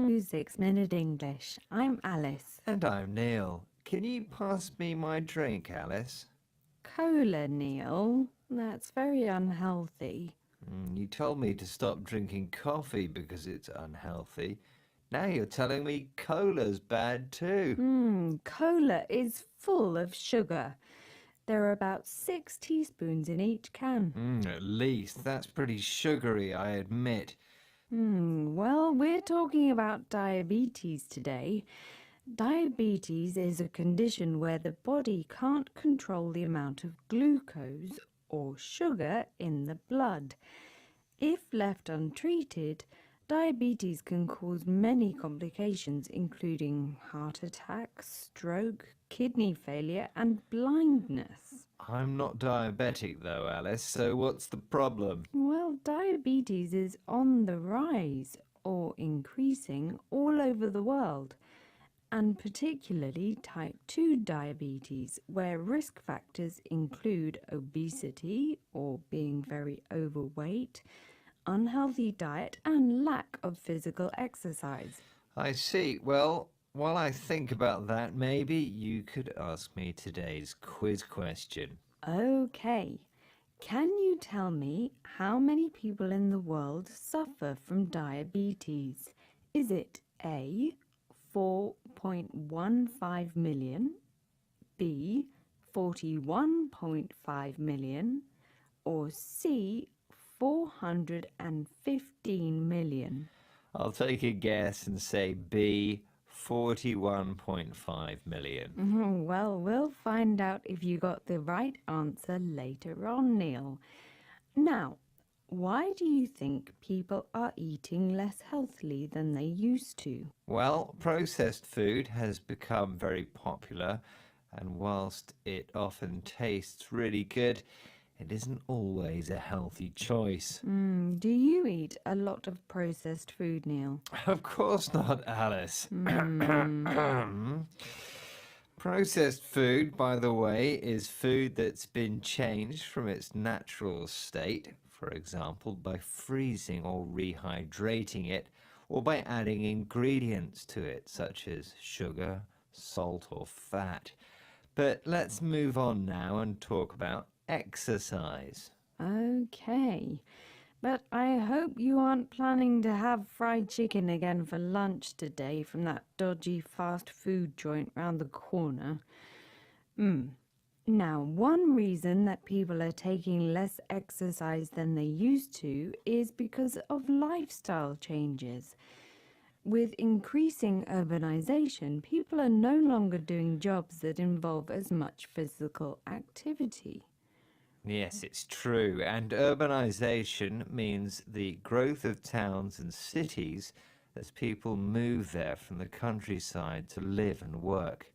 to 6 Minute English. I'm Alice. And I'm Neil. Can you pass me my drink, Alice? Cola, Neil. That's very unhealthy. You told me to stop drinking coffee because it's unhealthy. Now you're telling me cola's bad too. Cola is full of sugar. There are about 6 teaspoons in each can. At least that's pretty sugary, I admit. Well, we're talking about diabetes today. Diabetes is a condition where the body can't control the amount of glucose or sugar in the blood. If left untreated, diabetes can cause many complications, including heart attack, stroke, kidney failure, and blindness. I'm not diabetic though, Alice, so what's the problem? Well, diabetes is on the rise or increasing all over the world, and particularly type 2 diabetes, where risk factors include obesity or being very overweight, unhealthy diet, and lack of physical exercise. I see. Well, while I think about that, maybe you could ask me today's quiz question. Okay, can you tell me how many people in the world suffer from diabetes? Is it A, 4.15 million, B, 41.5 million, or C, 415 million? I'll take a guess and say B, 41.5 million. Well, we'll find out if you got the right answer later on, Neil. Now, why do you think people are eating less healthily than they used to? Well, processed food has become very popular, and whilst it often tastes really good, it isn't always a healthy choice. Do you eat a lot of processed food, Neil? Of course not, Alice. Processed food, by the way, is food that's been changed from its natural state, for example, by freezing or rehydrating it, or by adding ingredients to it, such as sugar, salt, or fat. But let's move on now and talk about exercise. Okay, but I hope you aren't planning to have fried chicken again for lunch today from that dodgy fast food joint round the corner. Now, one reason that people are taking less exercise than they used to is because of lifestyle changes. With increasing urbanization, people are no longer doing jobs that involve as much physical activity. Yes, it's true. And urbanization means the growth of towns and cities as people move there from the countryside to live and work.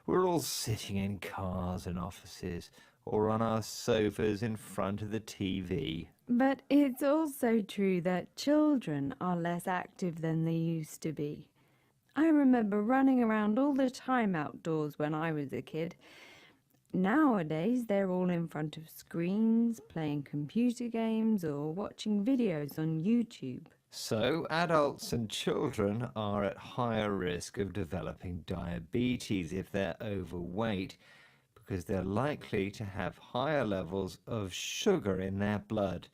We're all sitting in cars and offices or on our sofas in front of the TV. But it's also true that children are less active than they used to be. I remember running around all the time outdoors when I was a kid. Nowadays, they're all in front of screens, playing computer games or watching videos on YouTube. So, adults and children are at higher risk of developing diabetes if they're overweight because they're likely to have higher levels of sugar in their blood.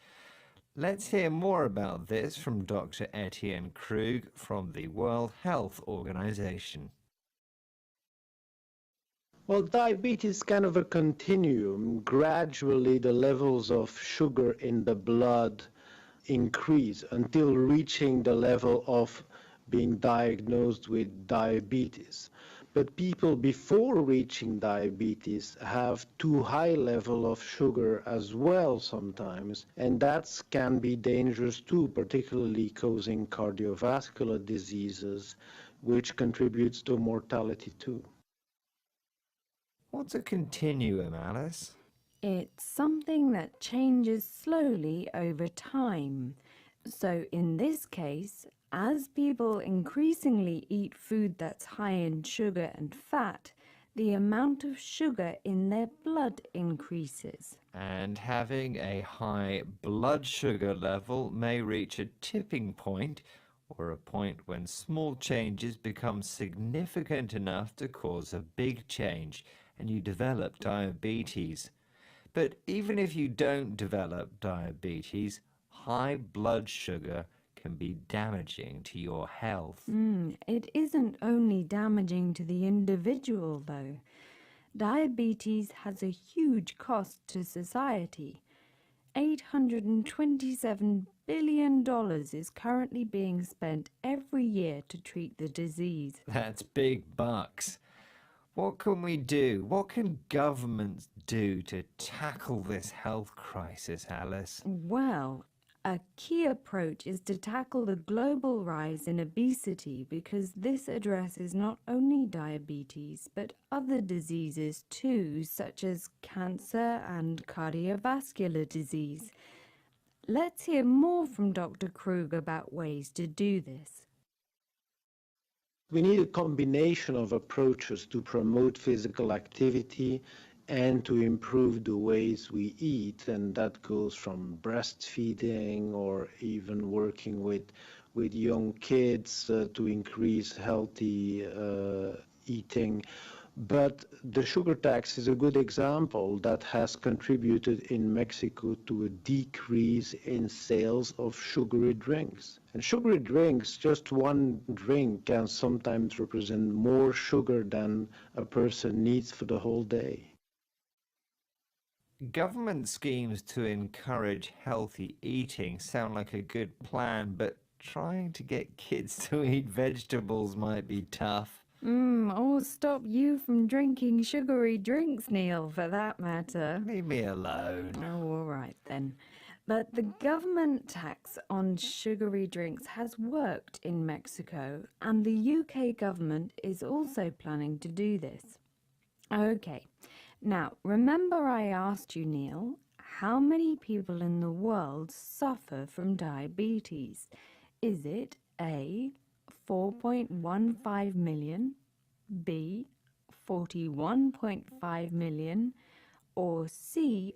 Let's hear more about this from Dr. Etienne Krug from the World Health Organization. Well, diabetes is kind of a continuum. Gradually, the levels of sugar in the blood increase until reaching the level of being diagnosed with diabetes. But people before reaching diabetes have too high level of sugar as well sometimes, and that can be dangerous too, particularly causing cardiovascular diseases, which contributes to mortality too. What's a continuum, Alice? It's something that changes slowly over time. So, in this case, as people increasingly eat food that's high in sugar and fat, the amount of sugar in their blood increases. And having a high blood sugar level may reach a tipping point or a point when small changes become significant enough to cause a big change and you develop diabetes. But even if you don't develop diabetes, high blood sugar can be damaging to your health. It isn't only damaging to the individual, though. Diabetes has a huge cost to society. $827 billion is currently being spent every year to treat the disease. That's big bucks. What can we do? What can governments do to tackle this health crisis, Alice? Well, a key approach is to tackle the global rise in obesity because this addresses not only diabetes but other diseases too, such as cancer and cardiovascular disease. Let's hear more from Dr. Krug about ways to do this. We need a combination of approaches to promote physical activity and to improve the ways we eat, and that goes from breastfeeding or even working with young kids to increase healthy eating. But the sugar tax is a good example that has contributed in Mexico to a decrease in sales of sugary drinks. And sugary drinks, just one drink can sometimes represent more sugar than a person needs for the whole day. Government schemes to encourage healthy eating sound like a good plan, but trying to get kids to eat vegetables might be tough. Or stop you from drinking sugary drinks, Neil, for that matter. Leave me alone. Oh, all right then. But the government tax on sugary drinks has worked in Mexico, and the UK government is also planning to do this. Okay, now remember I asked you, Neil, how many people in the world suffer from diabetes? Is it A, 4.15 million, B, 41.5 million, or C,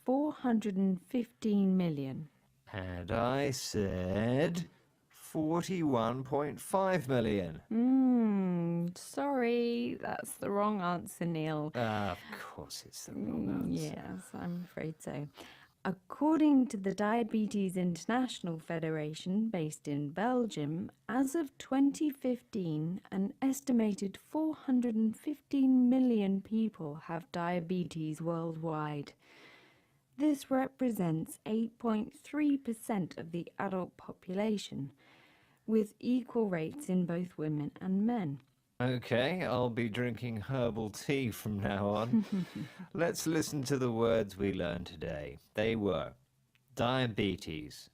415 million? And I said 41.5 million. Sorry, that's the wrong answer, Neil. Of course it's the wrong answer. Yes, I'm afraid so. According to the Diabetes International Federation, based in Belgium, as of 2015, an estimated 415 million people have diabetes worldwide. This represents 8.3% of the adult population, with equal rates in both women and men. Okay, I'll be drinking herbal tea from now on. Let's listen to the words we learned today. They were diabetes,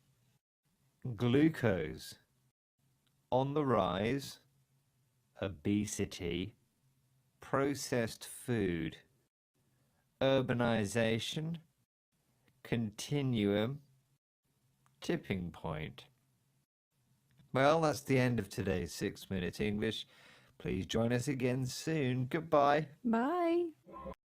glucose, on the rise, obesity, processed food, urbanization, continuum, tipping point. Well, that's the end of today's 6 Minute English. Please join us again soon. Goodbye. Bye.